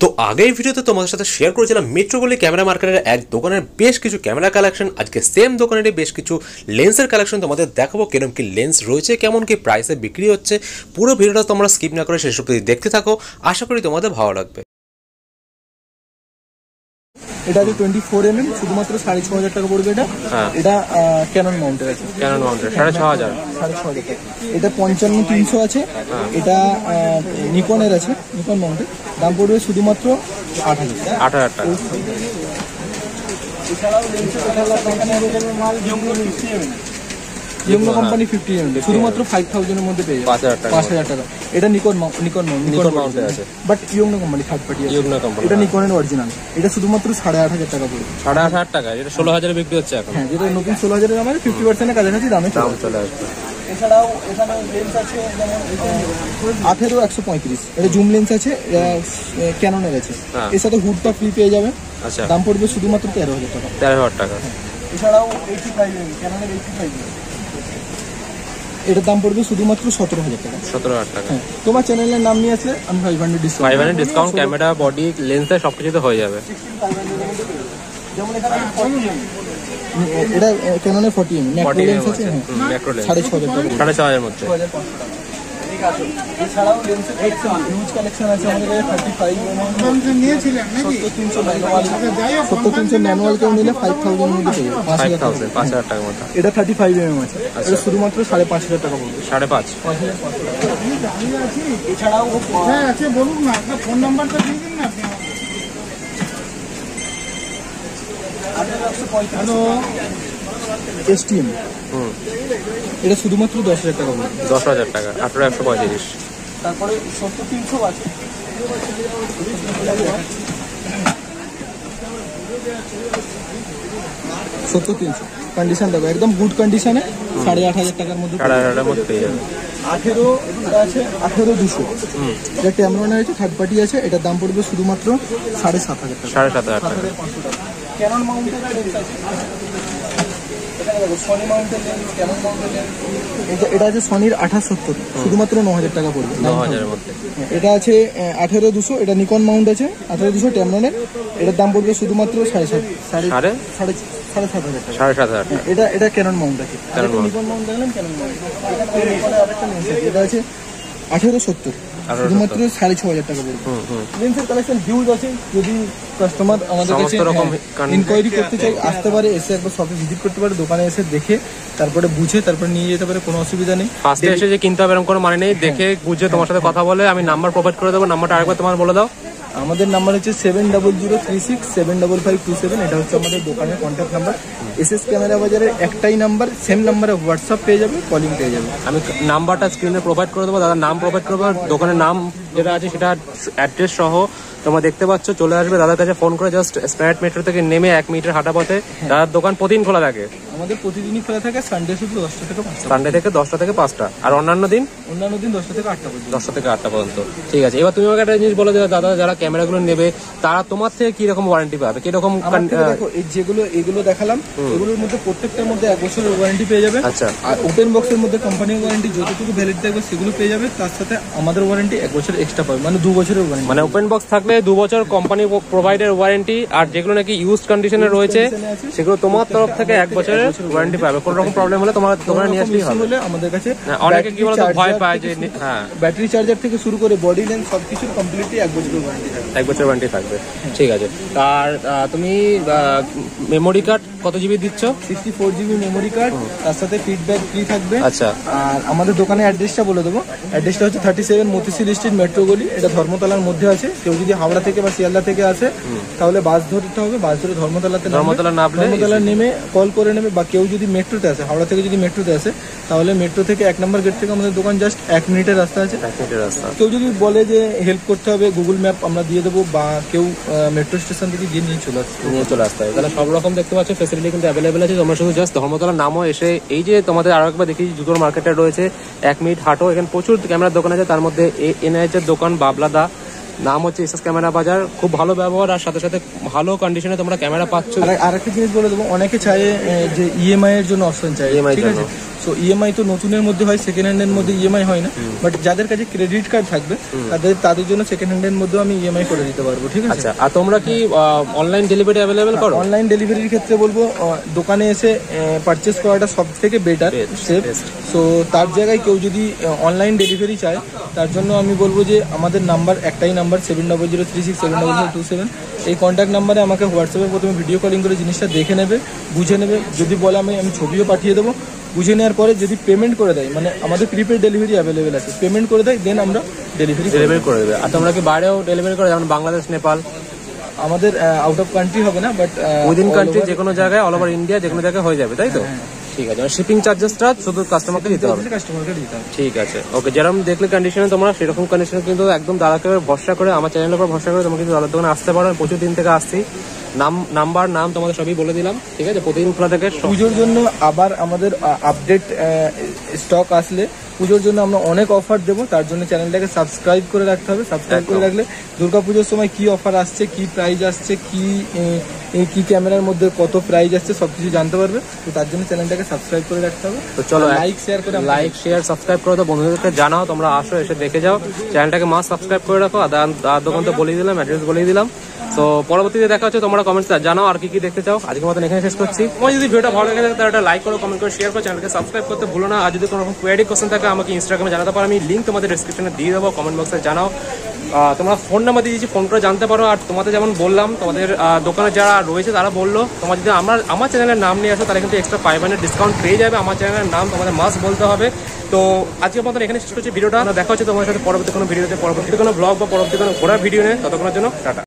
তো আগের ভিডিওতে তোমাদের সাথে শেয়ার করেছিলাম মেট্রোপলি ক্যামেরা মার্কেটের এক দোকানের বেশ কিছু ক্যামেরা কালেকশন। আজকে সেম দোকানেরই বেশ কিছু লেন্সের কালেকশন তোমাদের দেখাবো, কিরকম কি লেন্স রয়েছে, কেমন কি প্রাইসে বিক্রি হচ্ছে। পুরো ভিডিওটা তোমরা স্কিপ না করে শেষ অবধি দেখতে থাকো, আশা করি তোমাদের ভালো লাগবে। এটা আছে 24mm, শুধুমাত্র 6,500 টাকা পড়বে। এটা ক্যানন মাউন্টের আছে, ক্যানন মাউন্টের 6,500 টাকা। এটা 55-300 আছে। এটা নিকনের আছে, নিকন মাউন্টের দাম পড়বে শুধুমাত্র 8,000 টাকা। এছাড়াও ইয়ংনো কোম্পানি 50mm শুধুমাত্র 5,000 এর মধ্যে পেয়ে যাবে, 5,000 টাকা। এটা নিকন মাউন্টে আছে, বাট ইয়ংনো কোম্পানি থার্ড পার্টি আছে। এটা নিকনের অরিজিনাল। এটা শুধুমাত্র 8,500 টাকা পড়বে। 8,500 টাকা। এটা 16,000 এ বিক্রি হচ্ছে এখন। হ্যাঁ, যেটা নতুন 16,000 এর আমাদের 50% এর কাছাকাছি দামে চলে আসবে। এছাড়াও এখানে লেন্স আছে যেমন 18-135, এটা জুম লেন্স আছে, ক্যাননের আছে। এর সাথে হুডটা ফ্রি পেয়ে যাবে। আচ্ছা, দাম পড়বে শুধুমাত্র 13,000 টাকা। 13,000 টাকা। এছাড়াও 85mm, ক্যাননের 85mm, এটার দাম পড়বে শুধুমাত্র 17,000 টাকা। 17,000 টাকা। তোমার চ্যানেলের নাম নিয়ে আসলে আমি 500 ডিসকাউন্ট, ক্যামেরা, বডি, লেন্সে সবকিছুতে হয়ে যাবে। যেমন এখানে এটা ক্যাননের 40mm ম্যাক্রো লেন্স আছে, 6,500 টাকা, 6,500 এর মধ্যে। এছাড়াও লেন্সের হিউজ কালেকশন আছে আমাদের কাছে। 35mm নিয়েছিলেন নাকি? 70-300 ম্যানুয়াল কেউ নিলে 5,000 এর মধ্যে পেয়ে যাবে, 5,000 টাকার মতো। এটা 35mm আছে, এটা শুধুমাত্র 5,500 টাকা পড়বে। 5,500। এছাড়াও আছে, বলুন না আপনার ফোন নাম্বারটা দিয়ে দিন না আপনি। হ্যালো, STM, এটা শুধুমাত্র 10,000 টাকা পড়বে। 10,000 টাকা। 18-135। তারপরে 70-300 আছে। 70-300 কন্ডিশন দেখো, একদম গুড কন্ডিশনে, 8,500 টাকার মধ্যে পেয়ে যাবে। 18 আছে, 18-200, এটা ট্যামরনের আছে, থার্ড পার্টি আছে। এটার দাম পড়বে শুধুমাত্র 7,500 টাকা। 7,500 টাকা। ক্যানন মাউন্টের লেন্স আছে, এখানে দেখো সনি মাউন্টের লেন্স, ক্যানন মাউন্টের লেন্স। এটা আছে সনির 28-70, শুধুমাত্র 9,000 টাকা পড়বে। 9,000 এর মধ্যে। এটা আছে 18-200, এটা নিকন মাউন্ট আছে, 18-200 ট্যামরনের। এটার দাম পড়বে শুধুমাত্র 7,500 টাকা। এটা ক্যানন মাউন্ট আছে, নিকন মাউন্ট দেখলেন, ক্যানন মাউন্ট। এটা আছে 18-70, শুধুমাত্র 6,500 টাকা পড়বে। লেন্সের কালেকশন হিউজ আছে। যদি কাস্টমার আমাদের কাছে ইনকোয়ারি করতে চাই, আসতে পারে, এসে একবার শপে ভিজিট করতে পারে, দোকানে এসে দেখে তারপরে বুঝে তারপরে নিয়ে যেতে পারে, কোনো অসুবিধা নেই। ফার্স্টে এসে যে কিনতে হবে এরকম কোনো মানে নেই, দেখে বুঝে তোমার সাথে কথা বলে আমি নাম্বার প্রোভাইড করে দেবো। নাম্বারটা আরেকবার তোমার বলে দাও। আমাদের নাম্বার হচ্ছে 7036-75527। এটা হচ্ছে আমাদের দোকানের কন্ট্যাক্ট নাম্বার। SS ক্যামেরা বাজারের একটাই নাম্বার, সেম নাম্বারে হোয়াটসঅ্যাপ পেয়ে যাবে, কলিং পেয়ে যাবে। আমি নাম্বারটা স্ক্রিনে প্রোভাইড করে দেবো, দাদার নাম প্রোভাইড করবো, দোকানের নাম যেটা আছে সেটা অ্যাড্রেস সহ তোমরা দেখতে পাচ্ছ। চলে আসবে দাদার কাছে ফোন করে, জাস্ট স্প্যানার্ড মেট্রো থেকে নেমে 1 মিনিটের হাঁটা পথে। দাদার দোকান প্রতিদিন খোলা থাকে? আমাদের প্রতিদিনই খোলা থাকে, সানডে শুধু 10টা থেকে 5টা। সানডে থেকে 10টা থেকে 5টা, আর অন্যান্য দিন 10টা থেকে 8টা পর্যন্ত। 10টা থেকে 8টা পর্যন্ত। ঠিক আছে, এবার তুমি আমাকে একটা জিনিস বলে দেবে, দাদা যারা ক্যামেরাগুলো নেবে তারা তোমার থেকে কি রকম ওয়ারেন্টি পাবে, কিরকম? দেখো, এগুলো দেখালাম, এগুলোর মধ্যে প্রত্যেকটার মধ্যে 1 বছরের ওয়ারেন্টি পেয়ে যাবে। আচ্ছা, আর ওপেন বক্সের মধ্যে কোম্পানির ওয়ারেন্টি যতটুকু ভ্যালিড থাকবে সেগুলো পেয়ে যাবে, তার সাথে আমাদের ওয়ারেন্টি 1 বছর এক্সট্রা পাবে, মানে 2 বছরের ওয়ারেন্টি। মানে ওপেন বক্স থাকলে 2 বছর কোম্পানি প্রোভাইডের ওয়ারেন্টি, আর যেগুলো নাকি ইউজ কন্ডিশনে রয়েছে সেগুলো তোমার তরফ থেকে 1 বছরের ওয়ারেন্টি পাবে। কোনো রকম প্রবলেম হলে তোমার দোকানে নিয়ে আসলেই হবে। আমাদের কাছে অনেকে কি বলতো ভয় পায় যে ব্যাটারি চার্জার থেকে শুরু করে বডি লেন্স সবকিছু কমপ্লিটলি 1 বছরের ওয়ারেন্টি থাকবে। 1 বছরের ওয়ারেন্টি থাকবে। ঠিক আছে, আর তুমি মেমোরি কার্ড কত জিবি দিচ্ছ? 64 GB মেমোরি কার্ড, তার সাথে ফিডব্যাক ফ্রি থাকবে। আচ্ছা, আর আমাদের দোকানের অ্যাড্রেসটা বলে দেবো। অ্যাড্রেসটা হচ্ছে 37 মতিঝিল স্ট্রিট, মেট্রো গলি। এটা ধর্মতলার মধ্যে আছে। কেউ যদি হাওড়া থেকে বা শিয়ালদা থেকে আসে তাহলে বাস ধরতে হবে, বাস ধরে ধর্মতলা নেমে কল করে নেবে। বা কেউ যদি মেট্রোতে আসে, হাওড়া থেকে যদি মেট্রোতে আসে, তাহলে মেট্রো থেকে 1 নম্বর গেট থেকে আমাদের দোকান জাস্ট 1 মিনিটের রাস্তা আছে। কেউ যদি বলে যে হেল্প করতে হবে, গুগল ম্যাপ আমরা দিয়ে দেবো, বা কেউ মেট্রো স্টেশন থেকে গিয়ে নিয়ে চলে আসতে হবে। তাহলে সব রকম দেখতে পাচ্ছ ফেসিলিটি কিন্তু অ্যাভেলেবেল আছে। তোমরা শুধু জাস্ট ধর্মতলার নামও এসে, এই যে তোমাদের আরো একবার দেখি জুতোর মার্কেটে রয়েছে, 1 মিনিট হাঁটো, এখানে প্রচুর ক্যামেরার দোকান আছে। তার মধ্যে NIH এর দোকান বাবলাদা, নাম হচ্ছে SS ক্যামেরা বাজার। খুব ভালো ব্যবহার, আর সাথে সাথে ভালো কন্ডিশনে তোমরা ক্যামেরা পাচ্ছ। আর একটা জিনিস বলে দেবো, অনেকে চায় যে EMI এর জন্য অপশন চাই, ঠিক আছে? সো ইএমআই তো নতুনের মধ্যে হয়, সেকেন্ড হ্যান্ডের মধ্যে ইএমআই হয় না, বাট যাদের কাছে ক্রেডিট কার্ড থাকবে তাদের জন্য সেকেন্ড হ্যান্ডের মধ্যেও আমি ইএমআই করে দিতে পারবো। ঠিক আছে। আচ্ছা, আর তোমরা কি অনলাইন ডেলিভারি অ্যাভেলেবেল করো? অনলাইন ডেলিভারির ক্ষেত্রে বলবো দোকানে এসে পারচেস করাটা সব থেকে বেটার স্টেপ। সো তার জায়গায় কেউ যদি অনলাইন ডেলিভারি চায় তার জন্য আমি বলবো যে আমাদের নাম্বার একটাই নাম্বার 7003670027, এই কন্ট্যাক্ট নাম্বারে আমাকে হোয়াটসঅ্যাপে প্রথমে ভিডিও কলিং করে জিনিসটা দেখে নেবে, বুঝে নেবে। যদি বলে আমি ছবিও পাঠিয়ে দেবো, বুঝে নেওয়ার পরে যদি পেমেন্ট করে দেয়, মানে আমাদের প্রিপেড ডেলিভারি অ্যাভেলেবেল আছে, পেমেন্ট করে দেয়, দেন আমরা ডেলিভারি করে দেবে। আর তোমরা কি বাইরেও ডেলিভারি করো, যেমন বাংলাদেশ, নেপাল? আমাদের আউট অফ কান্ট্রি হবে না, বাট উইদিন কান্ট্রি যে কোনো জায়গায়, অল ওভার ইন্ডিয়া যে কোনো জায়গায় হয়ে যাবে, তাই তো? ঠিক আছে, শিপিং চার্জেসটা শুধু কাস্টমারকে দিতে হবে। ঠিক আছে, ওকে। যেরকম দেখলে কন্ডিশনে তোমরা সেরকম কন্ডিশনে কিন্তু একদম দাদাকে ভরসা করে, আমার চ্যানেলের উপর ভরসা করে তোমরা কিন্তু দাদার দোকানে আসতে পারো। প্রচুর দিন থেকে আসছি, নাম্বার নাম তোমাদের সবই বলে দিলাম। ঠিক আছে, প্রতিদিন খোলা থাকে। পুজোর জন্য আবার আমাদের আপডেট স্টক আসলে পুজোর জন্য আমরা অনেক অফার দেবো, তার জন্য চ্যানেলটাকে সাবস্ক্রাইব করে রাখতে হবে। সাবস্ক্রাইব করে রাখলে দুর্গাপুজোর সময় কি অফার আসছে, কি প্রাইস আসছে, কি ক্যামেরার মধ্যে কত প্রাইস আসছে সবকিছু জানতে পারবে। তো তার জন্য চ্যানেলটাকে সাবস্ক্রাইব করে রাখতে হবে। তো চলো লাইক শেয়ার সাবস্ক্রাইব করে তো বন্ধুদেরকে জানাও, তোমরা আসো, এসে দেখে যাও। চ্যানেলটাকে মাস্ট সাবস্ক্রাইব করে রাখো। আর দোকান তো বলেই দিলাম, অ্যাড্রেস বলেই দিলাম। তো পরবর্তীতে দেখা হচ্ছে, তোমরা কমেন্টস জানাও আর কি দেখতে চাও। আজকের মতন এখানে শেষ করছি। তোমার যদি ভিডিওটা ভালো লাগে তাহলে একটা লাইক করো, কমেন্ট করো, শেয়ার করো, চ্যানেলকে সাবস্ক্রাইব করতে ভুলো না। আর যদি কোনো রকম কোয়েরি কোশ্চেন থাকে আমাকে ইনস্টাগ্রামে জানাতে পারো, আমি লিঙ্ক তোমাদের ডেসক্রিপশনে দিয়ে দেবো, কমেন্ট বক্সে জানাও। তোমরা ফোন নাম্বার দিয়ে দিয়েছি, ফোন করে জানতে পারো। আর তোমাদের যেমন বললাম, তোমাদের দোকানে যারা রয়েছে তারা বললো তোমার যদি আমার চ্যানেলের নাম নিয়ে আসো তাহলে কিন্তু এক্সট্রা 500 ডিসকাউন্ট পেয়ে যাবে। আমার চ্যানেলের নাম তোমাদের মাস্ট বলতে হবে। তো আজকের মতন এখানে শেষ করছি ভিডিওটা। দেখা হচ্ছে তোমার সাথে পরবর্তী কোনো ভিডিওতে, পরবর্তী কোনো ব্লগ বা পরবর্তী কোনো ঘোরার ভিডিও নেই। ততক্ষণের জন্য টাটা।